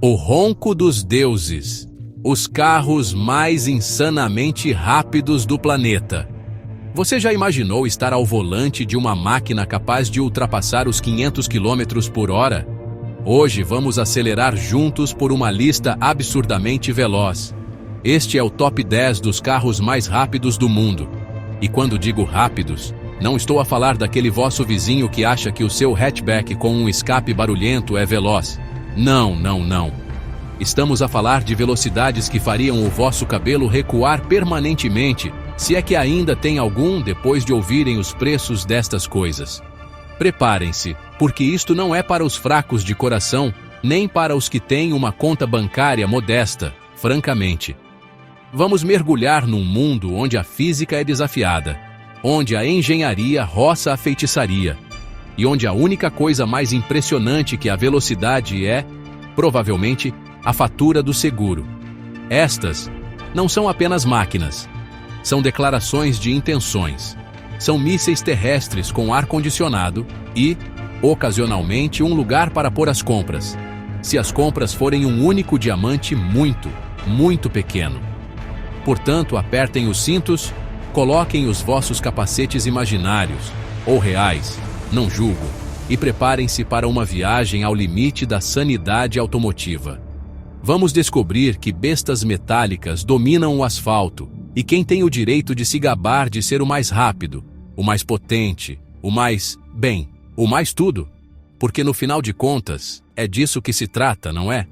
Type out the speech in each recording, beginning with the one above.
O ronco dos deuses. Os carros mais insanamente rápidos do planeta. Você já imaginou estar ao volante de uma máquina capaz de ultrapassar os 500 km por hora? Hoje vamos acelerar juntos por uma lista absurdamente veloz. Este é o top 10 dos carros mais rápidos do mundo. E quando digo rápidos, não estou a falar daquele vosso vizinho que acha que o seu hatchback com um escape barulhento é veloz. Não. Estamos a falar de velocidades que fariam o vosso cabelo recuar permanentemente, se é que ainda tem algum depois de ouvirem os preços destas coisas. Preparem-se, porque isto não é para os fracos de coração, nem para os que têm uma conta bancária modesta, francamente. Vamos mergulhar num mundo onde a física é desafiada, onde a engenharia roça a feitiçaria, e onde a única coisa mais impressionante que a velocidade é, provavelmente, a fatura do seguro. Estas não são apenas máquinas, são declarações de intenções. São mísseis terrestres com ar-condicionado e, ocasionalmente, um lugar para pôr as compras. Se as compras forem um único diamante muito pequeno. Portanto, apertem os cintos, coloquem os vossos capacetes imaginários, ou reais, não julgo, e preparem-se para uma viagem ao limite da sanidade automotiva. Vamos descobrir que bestas metálicas dominam o asfalto, e quem tem o direito de se gabar de ser o mais rápido, o mais potente, o mais tudo. Porque no final de contas, é disso que se trata, não é?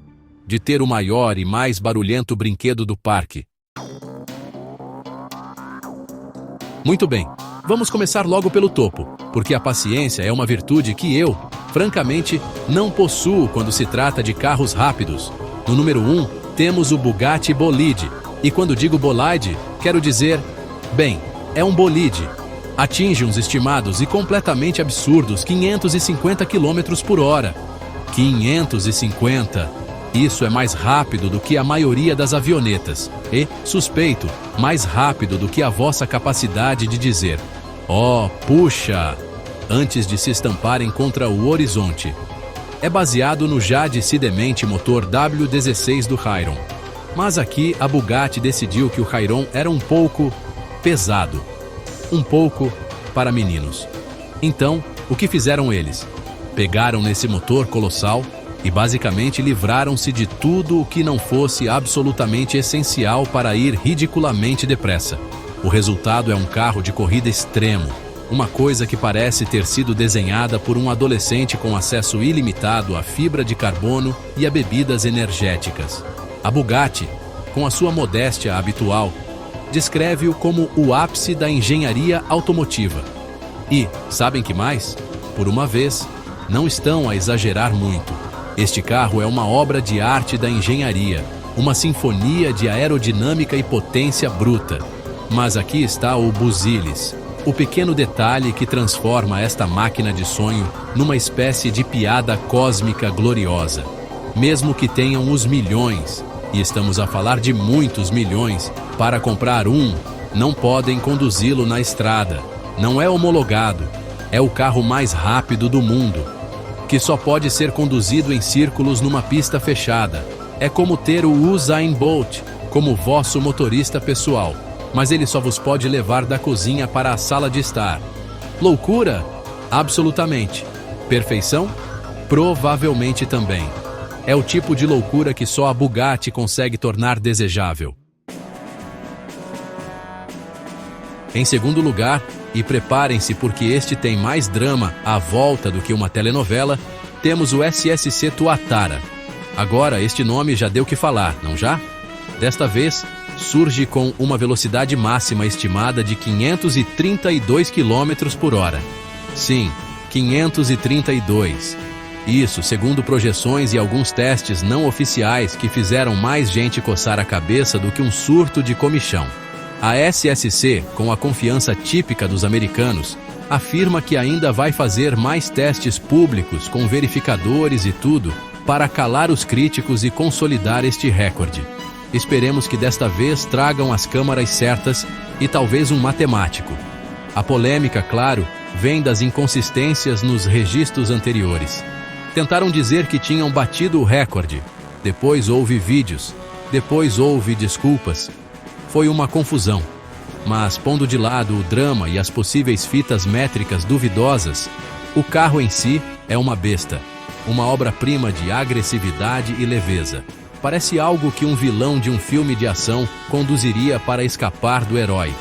De ter o maior e mais barulhento brinquedo do parque. Muito bem, vamos começar logo pelo topo, porque a paciência é uma virtude que eu, francamente, não possuo quando se trata de carros rápidos. No número 1, temos o Bugatti Bolide, e quando digo bolide, quero dizer, é um bolide. Atinge uns estimados e completamente absurdos 550 km por hora. 550! Isso é mais rápido do que a maioria das avionetas e, suspeito, mais rápido do que a vossa capacidade de dizer "Oh, puxa!" antes de se estamparem contra o horizonte. É baseado no já dissidente motor W16 do Chiron. Mas aqui a Bugatti decidiu que o Chiron era um pouco pesado. Um pouco para meninos. Então, o que fizeram eles? Pegaram nesse motor colossal e basicamente livraram-se de tudo o que não fosse absolutamente essencial para ir ridiculamente depressa. O resultado é um carro de corrida extremo, uma coisa que parece ter sido desenhada por um adolescente com acesso ilimitado à fibra de carbono e a bebidas energéticas. A Bugatti, com a sua modéstia habitual, descreve-o como o ápice da engenharia automotiva. E, sabem que mais? Por uma vez, não estão a exagerar muito. Este carro é uma obra de arte da engenharia, uma sinfonia de aerodinâmica e potência bruta. Mas aqui está o busilis, o pequeno detalhe que transforma esta máquina de sonho numa espécie de piada cósmica gloriosa. Mesmo que tenham os milhões, e estamos a falar de muitos milhões, para comprar um, não podem conduzi-lo na estrada. Não é homologado, é o carro mais rápido do mundo, que só pode ser conduzido em círculos numa pista fechada. É como ter o Usain Bolt como vosso motorista pessoal, mas ele só vos pode levar da cozinha para a sala de estar. Loucura? Absolutamente. Perfeição? Provavelmente também. É o tipo de loucura que só a Bugatti consegue tornar desejável. Em segundo lugar, e preparem-se porque este tem mais drama à volta do que uma telenovela, temos o SSC Tuatara. Agora, este nome já deu o que falar, não já? Desta vez, surge com uma velocidade máxima estimada de 532 km por hora. Sim, 532. Isso, segundo projeções e alguns testes não oficiais que fizeram mais gente coçar a cabeça do que um surto de comichão. A SSC, com a confiança típica dos americanos, afirma que ainda vai fazer mais testes públicos com verificadores e tudo para calar os críticos e consolidar este recorde. Esperemos que desta vez tragam as câmaras certas e talvez um matemático. A polêmica, claro, vem das inconsistências nos registros anteriores. Tentaram dizer que tinham batido o recorde. depois houve vídeos, depois houve desculpas. Foi uma confusão. Mas, pondo de lado o drama e as possíveis fitas métricas duvidosas, o carro em si é uma besta, uma obra-prima de agressividade e leveza. Parece algo que um vilão de um filme de ação conduziria para escapar do herói.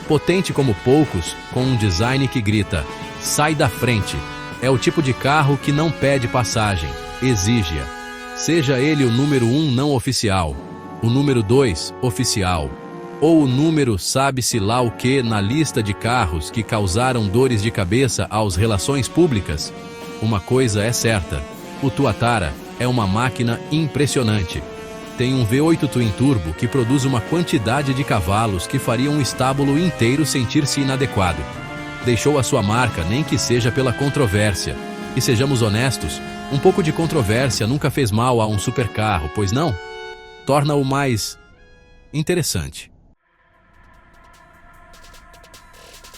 Potente como poucos, com um design que grita, sai da frente. É o tipo de carro que não pede passagem, exige-a. Seja ele o número 1 não oficial, o número 2 oficial, ou o número sabe-se lá o que na lista de carros que causaram dores de cabeça às relações públicas. Uma coisa é certa, o Tuatara é uma máquina impressionante. Tem um V8 Twin Turbo que produz uma quantidade de cavalos que faria um estábulo inteiro sentir-se inadequado. Deixou a sua marca, nem que seja pela controvérsia. E sejamos honestos, um pouco de controvérsia nunca fez mal a um supercarro, pois não? Torna-o mais interessante.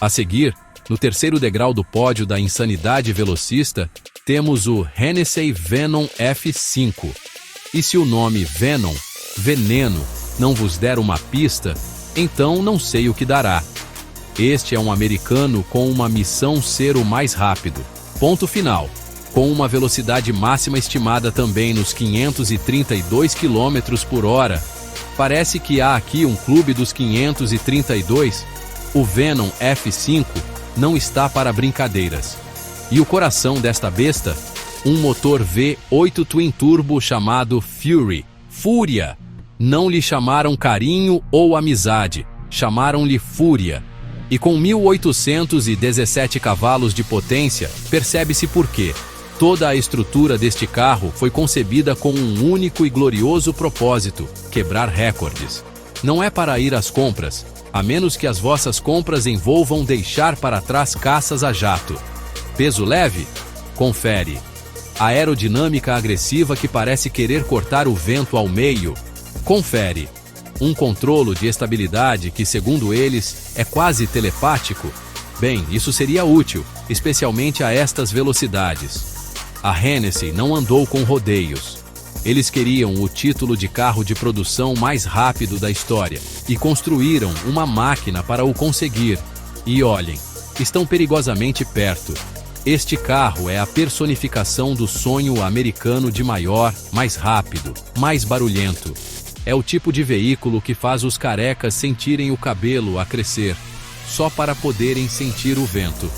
A seguir, no terceiro degrau do pódio da insanidade velocista, temos o Hennessey Venom F5. E se o nome Venom, veneno, não vos der uma pista, então não sei o que dará. Este é um americano com uma missão ser o mais rápido. Ponto final. Com uma velocidade máxima estimada também nos 532 km por hora. Parece que há aqui um clube dos 532. O Venom F5 não está para brincadeiras. E o coração desta besta? Um motor V8 Twin Turbo chamado Fury. Fúria. Não lhe chamaram carinho ou amizade, chamaram-lhe Fúria. E com 1.817 cavalos de potência, percebe-se por quê. Toda a estrutura deste carro foi concebida com um único e glorioso propósito: quebrar recordes. Não é para ir às compras, a menos que as vossas compras envolvam deixar para trás caças a jato. Peso leve? Confere. Aerodinâmica agressiva que parece querer cortar o vento ao meio? Confere. Um controlo de estabilidade que, segundo eles, é quase telepático? Bem, isso seria útil, especialmente a estas velocidades. A Hennessey não andou com rodeios. Eles queriam o título de carro de produção mais rápido da história e construíram uma máquina para o conseguir. E olhem, estão perigosamente perto. Este carro é a personificação do sonho americano de maior, mais rápido, mais barulhento. É o tipo de veículo que faz os carecas sentirem o cabelo a crescer, só para poderem sentir o vento.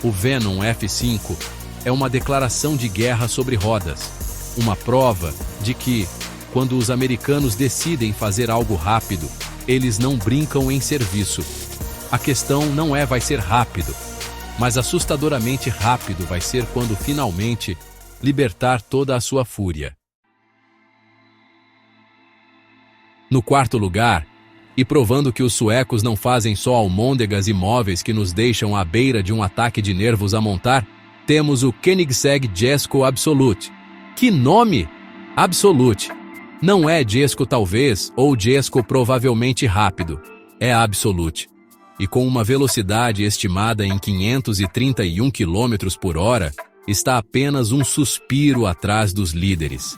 O Venom F5 é uma declaração de guerra sobre rodas, uma prova de que, quando os americanos decidem fazer algo rápido, eles não brincam em serviço. A questão não é vai ser rápido, mas assustadoramente rápido vai ser quando finalmente libertar toda a sua fúria. No quarto lugar, e provando que os suecos não fazem só almôndegas imóveis que nos deixam à beira de um ataque de nervos a montar, temos o Koenigsegg Jesko Absolute. Que nome! Absolute. Não é Jesko talvez, ou Jesko provavelmente rápido. É Absolute. E com uma velocidade estimada em 531 km por hora, está apenas um suspiro atrás dos líderes.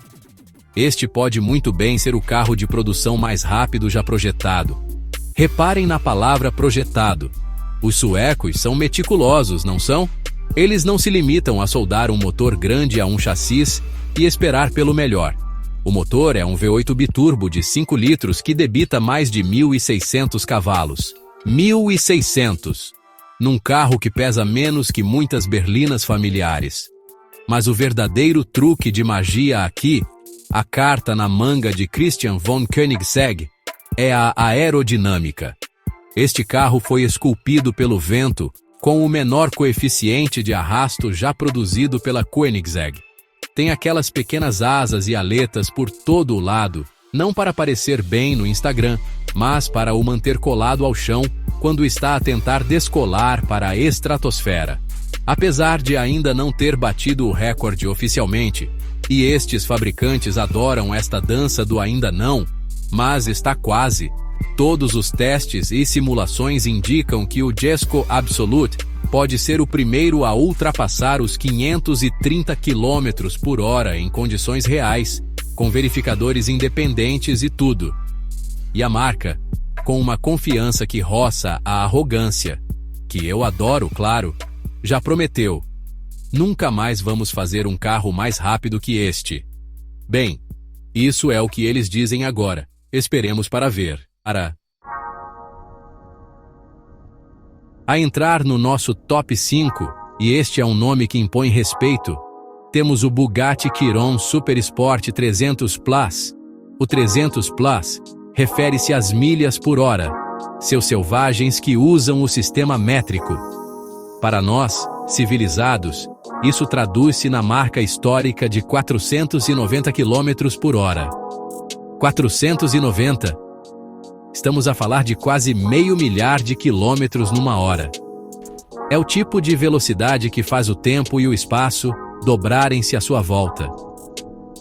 Este pode muito bem ser o carro de produção mais rápido já projetado. Reparem na palavra projetado. Os suecos são meticulosos, não são? Eles não se limitam a soldar um motor grande a um chassis e esperar pelo melhor. O motor é um V8 biturbo de 5 litros que debita mais de 1.600 cavalos. 1.600! Num carro que pesa menos que muitas berlinas familiares. Mas o verdadeiro truque de magia aqui, a carta na manga de Christian von Koenigsegg, é a aerodinâmica. Este carro foi esculpido pelo vento com o menor coeficiente de arrasto já produzido pela Koenigsegg. Tem aquelas pequenas asas e aletas por todo o lado, não para parecer bem no Instagram, mas para o manter colado ao chão quando está a tentar descolar para a estratosfera. Apesar de ainda não ter batido o recorde oficialmente, e estes fabricantes adoram esta dança do ainda não, mas está quase. Todos os testes e simulações indicam que o Jesko Absolute pode ser o primeiro a ultrapassar os 530 km por hora em condições reais, com verificadores independentes e tudo. E a marca, com uma confiança que roça a arrogância, que eu adoro, claro, já prometeu: nunca mais vamos fazer um carro mais rápido que este. Bem, isso é o que eles dizem agora. Esperemos para ver. A entrar no nosso top 5, e este é um nome que impõe respeito, temos o Bugatti Chiron Super Sport 300 Plus. O 300 Plus refere-se às milhas por hora, seus selvagens que usam o sistema métrico. Para nós, civilizados, isso traduz-se na marca histórica de 490 km por hora. 490? Estamos a falar de quase meio milhar de quilômetros numa hora. É o tipo de velocidade que faz o tempo e o espaço dobrarem-se à sua volta.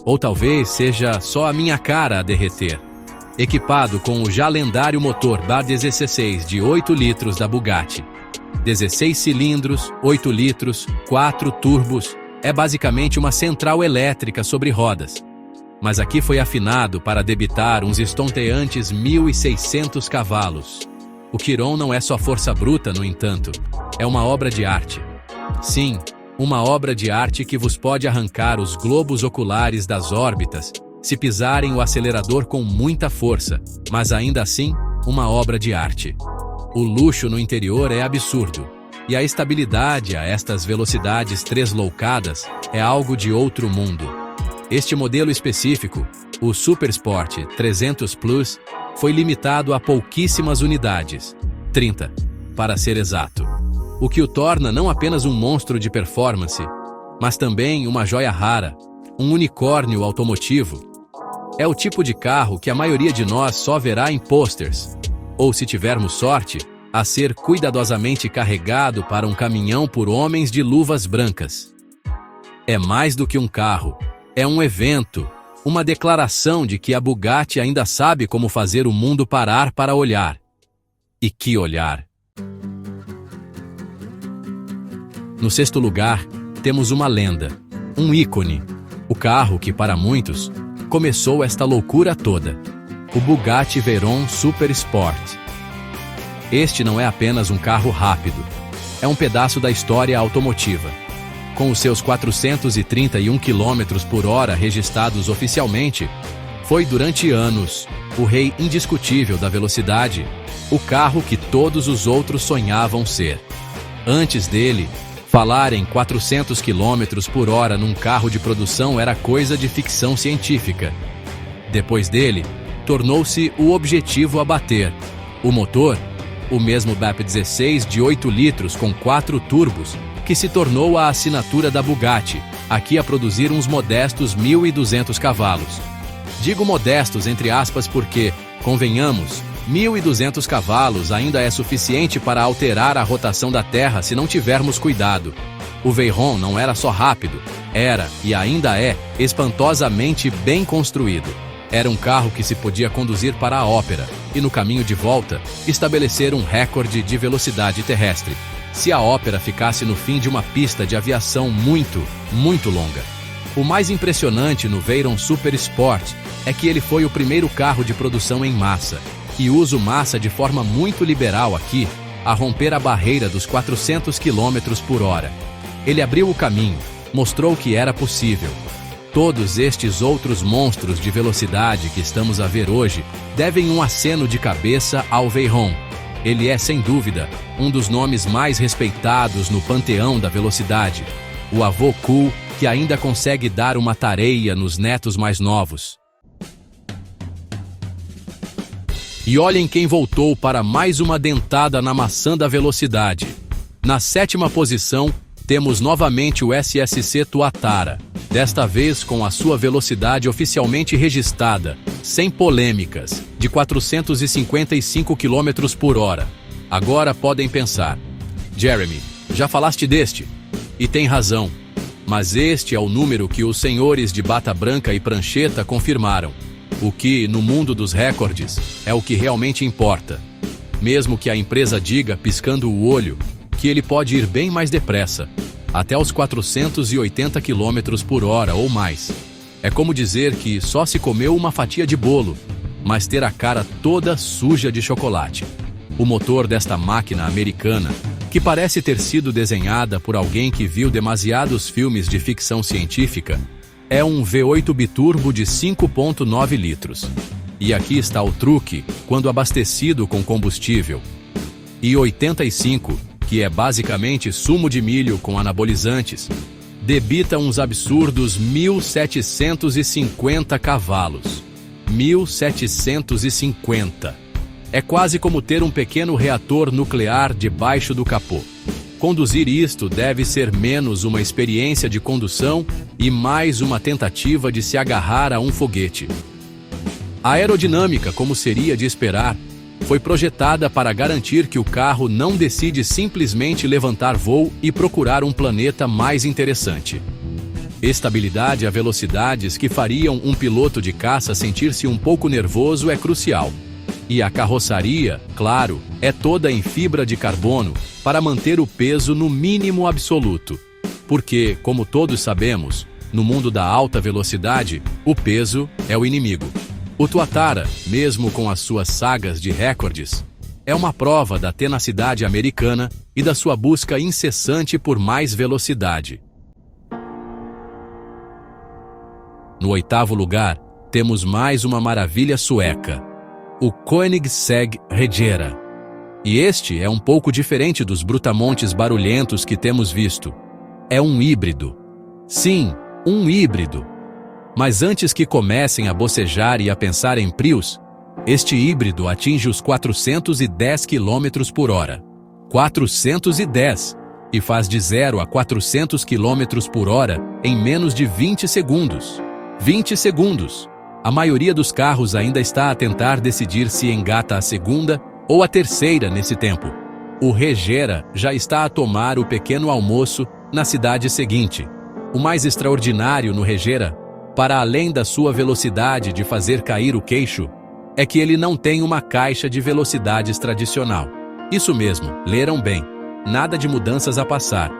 Ou talvez seja só a minha cara a derreter. Equipado com o já lendário motor BA16 de 8 litros da Bugatti. 16 cilindros, 8 litros, 4 turbos, é basicamente uma central elétrica sobre rodas. Mas aqui foi afinado para debitar uns estonteantes 1.600 cavalos. O Chiron não é só força bruta, no entanto, é uma obra de arte. Sim, uma obra de arte que vos pode arrancar os globos oculares das órbitas se pisarem o acelerador com muita força, mas ainda assim, uma obra de arte. O luxo no interior é absurdo, e a estabilidade a estas velocidades tresloucadas é algo de outro mundo. Este modelo específico, o Super Sport 300 Plus, foi limitado a pouquíssimas unidades, 30, para ser exato. O que o torna não apenas um monstro de performance, mas também uma joia rara, um unicórnio automotivo. É o tipo de carro que a maioria de nós só verá em posters, ou se tivermos sorte, a ser cuidadosamente carregado para um caminhão por homens de luvas brancas. É mais do que um carro. É um evento, uma declaração de que a Bugatti ainda sabe como fazer o mundo parar para olhar. E que olhar! No sexto lugar, temos uma lenda, um ícone, o carro que, para muitos, começou esta loucura toda, o Bugatti Veyron Super Sport. Este não é apenas um carro rápido, é um pedaço da história automotiva. Com os seus 431 km por hora registrados oficialmente, foi durante anos o rei indiscutível da velocidade, o carro que todos os outros sonhavam ser. Antes dele, falar em 400 km por hora num carro de produção era coisa de ficção científica. Depois dele, tornou-se o objetivo a bater. O motor, o mesmo BAP16 de 8 litros com 4 turbos, que se tornou a assinatura da Bugatti, aqui a produzir uns modestos 1.200 cavalos. Digo modestos entre aspas porque, convenhamos, 1.200 cavalos ainda é suficiente para alterar a rotação da Terra se não tivermos cuidado. O Veyron não era só rápido, era, e ainda é, espantosamente bem construído. Era um carro que se podia conduzir para a ópera, e no caminho de volta, estabelecer um recorde de velocidade terrestre, se a ópera ficasse no fim de uma pista de aviação muito, muito longa. O mais impressionante no Veyron Super Sport é que ele foi o primeiro carro de produção em massa, e uso massa de forma muito liberal aqui, a romper a barreira dos 400 km por hora. Ele abriu o caminho, mostrou que era possível. Todos estes outros monstros de velocidade que estamos a ver hoje devem um aceno de cabeça ao Veyron. Ele é, sem dúvida, um dos nomes mais respeitados no panteão da velocidade. O avô cool que ainda consegue dar uma tareia nos netos mais novos. E olhem quem voltou para mais uma dentada na maçã da velocidade. Na 7ª posição, temos novamente o SSC Tuatara, desta vez com a sua velocidade oficialmente registrada, sem polêmicas, de 455 km por hora. Agora podem pensar: Jeremy, já falaste deste? E tem razão, mas este é o número que os senhores de bata branca e prancheta confirmaram. O que, no mundo dos recordes, é o que realmente importa. Mesmo que a empresa diga, piscando o olho, que ele pode ir bem mais depressa, até os 480 km por hora ou mais. É como dizer que só se comeu uma fatia de bolo, mas ter a cara toda suja de chocolate. O motor desta máquina americana, que parece ter sido desenhada por alguém que viu demasiados filmes de ficção científica, é um V8 biturbo de 5,9 litros. E aqui está o truque quando abastecido com combustível. I-85, que é basicamente sumo de milho com anabolizantes, debita uns absurdos 1.750 cavalos. 1.750. É quase como ter um pequeno reator nuclear debaixo do capô. Conduzir isto deve ser menos uma experiência de condução e mais uma tentativa de se agarrar a um foguete. A aerodinâmica, como seria de esperar, foi projetada para garantir que o carro não decide simplesmente levantar voo e procurar um planeta mais interessante. Estabilidade a velocidades que fariam um piloto de caça sentir-se um pouco nervoso é crucial. E a carroçaria, claro, é toda em fibra de carbono para manter o peso no mínimo absoluto. Porque, como todos sabemos, no mundo da alta velocidade, o peso é o inimigo. O Tuatara, mesmo com as suas sagas de recordes, é uma prova da tenacidade americana e da sua busca incessante por mais velocidade. No 8º lugar, temos mais uma maravilha sueca, o Koenigsegg Regera. E este é um pouco diferente dos brutamontes barulhentos que temos visto. É um híbrido. Sim, um híbrido. Mas antes que comecem a bocejar e a pensar em Prius, este híbrido atinge os 410 km por hora. 410! E faz de 0 a 400 km por hora em menos de 20 segundos. 20 segundos! A maioria dos carros ainda está a tentar decidir se engata a segunda ou a terceira nesse tempo. O Regera já está a tomar o pequeno almoço na cidade seguinte. O mais extraordinário no Regera, para além da sua velocidade de fazer cair o queixo, é que ele não tem uma caixa de velocidades tradicional. Isso mesmo, leram bem. Nada de mudanças a passar.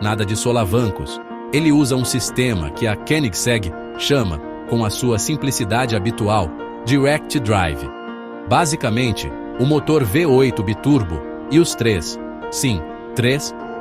Nada de solavancos. Ele usa um sistema que a Koenigsegg chama, com a sua simplicidade habitual, Direct Drive. Basicamente, o motor V8 biturbo e os três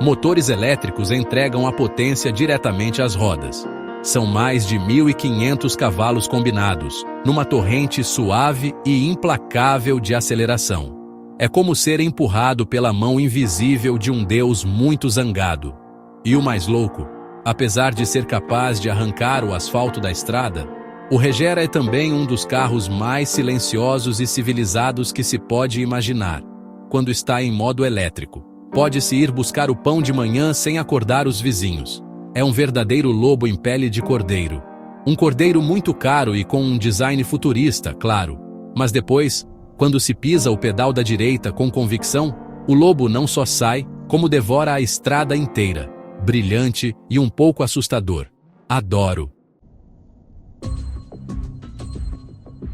motores elétricos entregam a potência diretamente às rodas. São mais de 1.500 cavalos combinados, numa torrente suave e implacável de aceleração. É como ser empurrado pela mão invisível de um deus muito zangado. E o mais louco, apesar de ser capaz de arrancar o asfalto da estrada, o Regera é também um dos carros mais silenciosos e civilizados que se pode imaginar. Quando está em modo elétrico, pode-se ir buscar o pão de manhã sem acordar os vizinhos. É um verdadeiro lobo em pele de cordeiro. Um cordeiro muito caro e com um design futurista, claro. Mas depois, quando se pisa o pedal da direita com convicção, o lobo não só sai, como devora a estrada inteira. Brilhante e um pouco assustador. Adoro.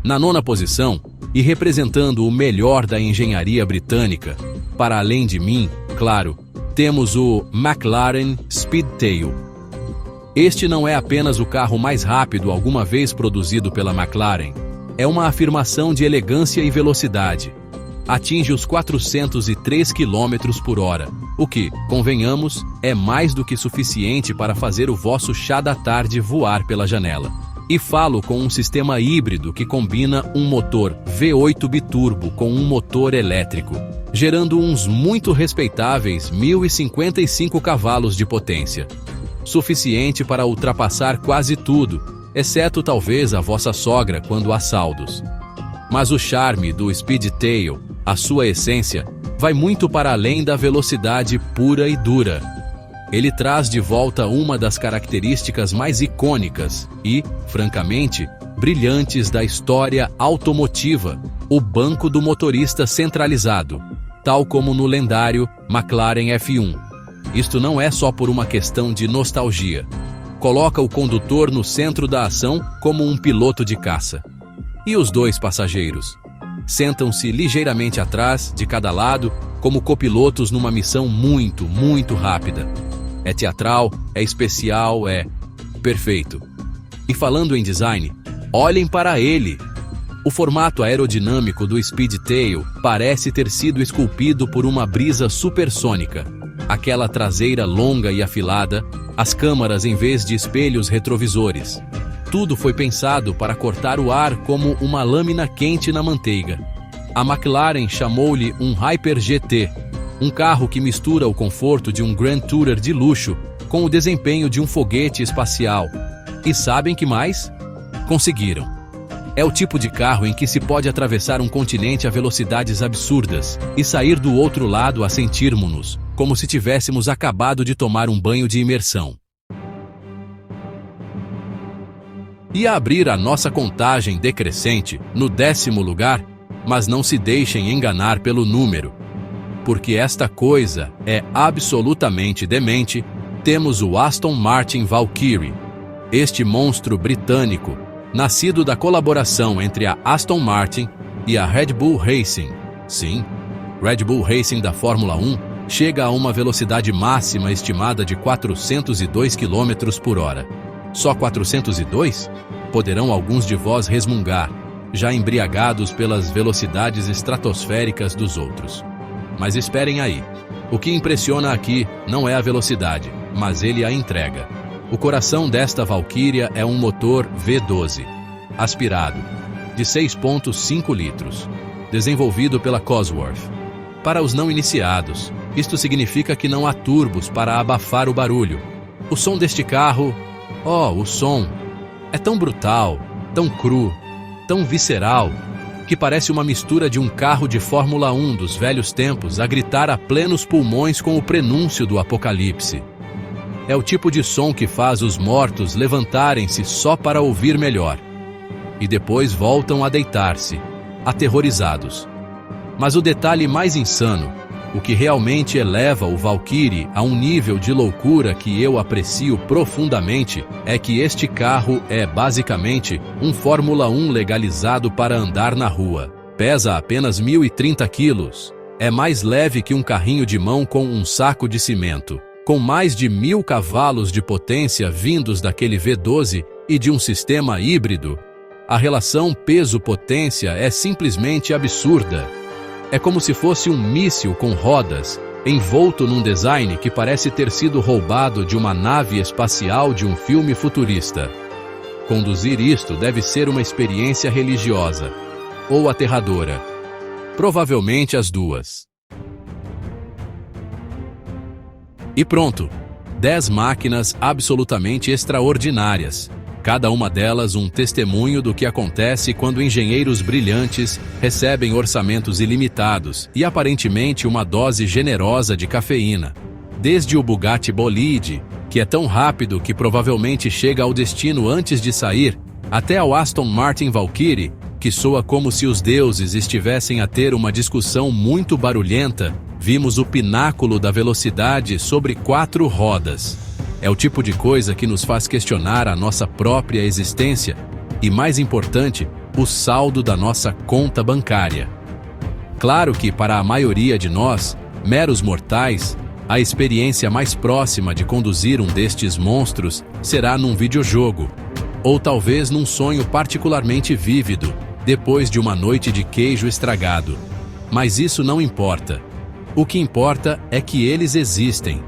Na 9ª posição, e representando o melhor da engenharia britânica, para além de mim, claro, temos o McLaren Speedtail. Este não é apenas o carro mais rápido alguma vez produzido pela McLaren. É uma afirmação de elegância e velocidade. Atinge os 403 km por hora, o que, convenhamos, é mais do que suficiente para fazer o vosso chá da tarde voar pela janela. E falo com um sistema híbrido que combina um motor V8 biturbo com um motor elétrico, gerando uns muito respeitáveis 1.055 cavalos de potência. Suficiente para ultrapassar quase tudo, exceto talvez a vossa sogra quando há saldos. Mas o charme do Speedtail, a sua essência, vai muito para além da velocidade pura e dura. Ele traz de volta uma das características mais icônicas e, francamente, brilhantes da história automotiva, o banco do motorista centralizado, tal como no lendário McLaren F1. Isto não é só por uma questão de nostalgia. Coloca o condutor no centro da ação como um piloto de caça. E os dois passageiros? Sentam-se ligeiramente atrás, de cada lado, como copilotos numa missão muito, muito rápida. É teatral, é especial, é perfeito. E falando em design, olhem para ele! O formato aerodinâmico do Speedtail parece ter sido esculpido por uma brisa supersônica. Aquela traseira longa e afilada, as câmaras em vez de espelhos retrovisores. Tudo foi pensado para cortar o ar como uma lâmina quente na manteiga. A McLaren chamou-lhe um Hyper GT, um carro que mistura o conforto de um Grand Tourer de luxo com o desempenho de um foguete espacial. E sabem que mais? Conseguiram. É o tipo de carro em que se pode atravessar um continente a velocidades absurdas e sair do outro lado a sentirmos-nos como se tivéssemos acabado de tomar um banho de imersão. E a abrir a nossa contagem decrescente no 10º lugar, mas não se deixem enganar pelo número. Porque esta coisa é absolutamente demente, temos o Aston Martin Valkyrie. Este monstro britânico, nascido da colaboração entre a Aston Martin e a Red Bull Racing. Sim, Red Bull Racing da Fórmula 1 chega a uma velocidade máxima estimada de 402 km por hora. Só 402? Poderão alguns de vós resmungar, já embriagados pelas velocidades estratosféricas dos outros. Mas esperem aí. O que impressiona aqui não é a velocidade, mas ele a entrega. O coração desta Valkyria é um motor V12, aspirado, de 6,5 litros, desenvolvido pela Cosworth. Para os não iniciados, isto significa que não há turbos para abafar o barulho. O som deste carro, o som, é tão brutal, tão cru, tão visceral, que parece uma mistura de um carro de Fórmula 1 dos velhos tempos a gritar a plenos pulmões com o prenúncio do apocalipse. É o tipo de som que faz os mortos levantarem-se só para ouvir melhor. E depois voltam a deitar-se, aterrorizados. Mas o detalhe mais insano, o que realmente eleva o Valkyrie a um nível de loucura que eu aprecio profundamente, é que este carro é basicamente um Fórmula 1 legalizado para andar na rua. Pesa apenas 1.030 quilos. É mais leve que um carrinho de mão com um saco de cimento. Com mais de 1.000 cavalos de potência vindos daquele V12 e de um sistema híbrido, a relação peso-potência é simplesmente absurda. É como se fosse um míssil com rodas, envolto num design que parece ter sido roubado de uma nave espacial de um filme futurista. Conduzir isto deve ser uma experiência religiosa, ou aterradora. Provavelmente as duas. E pronto! 10 máquinas absolutamente extraordinárias. Cada uma delas um testemunho do que acontece quando engenheiros brilhantes recebem orçamentos ilimitados e aparentemente uma dose generosa de cafeína. Desde o Bugatti Bolide, que é tão rápido que provavelmente chega ao destino antes de sair, até ao Aston Martin Valkyrie, que soa como se os deuses estivessem a ter uma discussão muito barulhenta, vimos o pináculo da velocidade sobre 4 rodas. É o tipo de coisa que nos faz questionar a nossa própria existência e, mais importante, o saldo da nossa conta bancária. Claro que, para a maioria de nós, meros mortais, a experiência mais próxima de conduzir um destes monstros será num videojogo, ou talvez num sonho particularmente vívido, depois de uma noite de queijo estragado. Mas isso não importa. O que importa é que eles existem.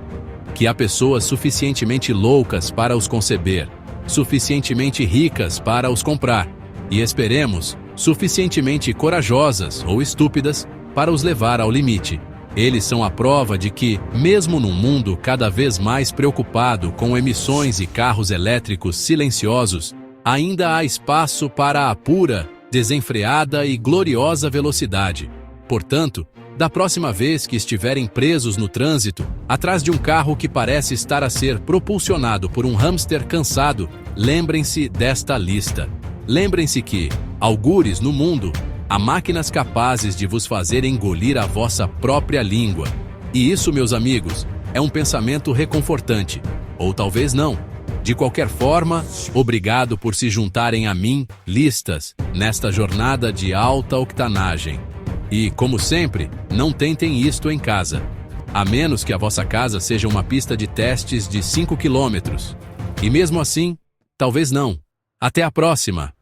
Que há pessoas suficientemente loucas para os conceber, suficientemente ricas para os comprar, e esperemos, suficientemente corajosas ou estúpidas para os levar ao limite. Eles são a prova de que, mesmo num mundo cada vez mais preocupado com emissões e carros elétricos silenciosos, ainda há espaço para a pura, desenfreada e gloriosa velocidade. Portanto, da próxima vez que estiverem presos no trânsito, atrás de um carro que parece estar a ser propulsionado por um hamster cansado, lembrem-se desta lista. Lembrem-se que, algures no mundo, há máquinas capazes de vos fazer engolir a vossa própria língua. E isso, meus amigos, é um pensamento reconfortante. Ou talvez não. De qualquer forma, obrigado por se juntarem a mim, listas, nesta jornada de alta octanagem. E, como sempre, não tentem isto em casa. A menos que a vossa casa seja uma pista de testes de 5 km. E mesmo assim, talvez não. Até a próxima!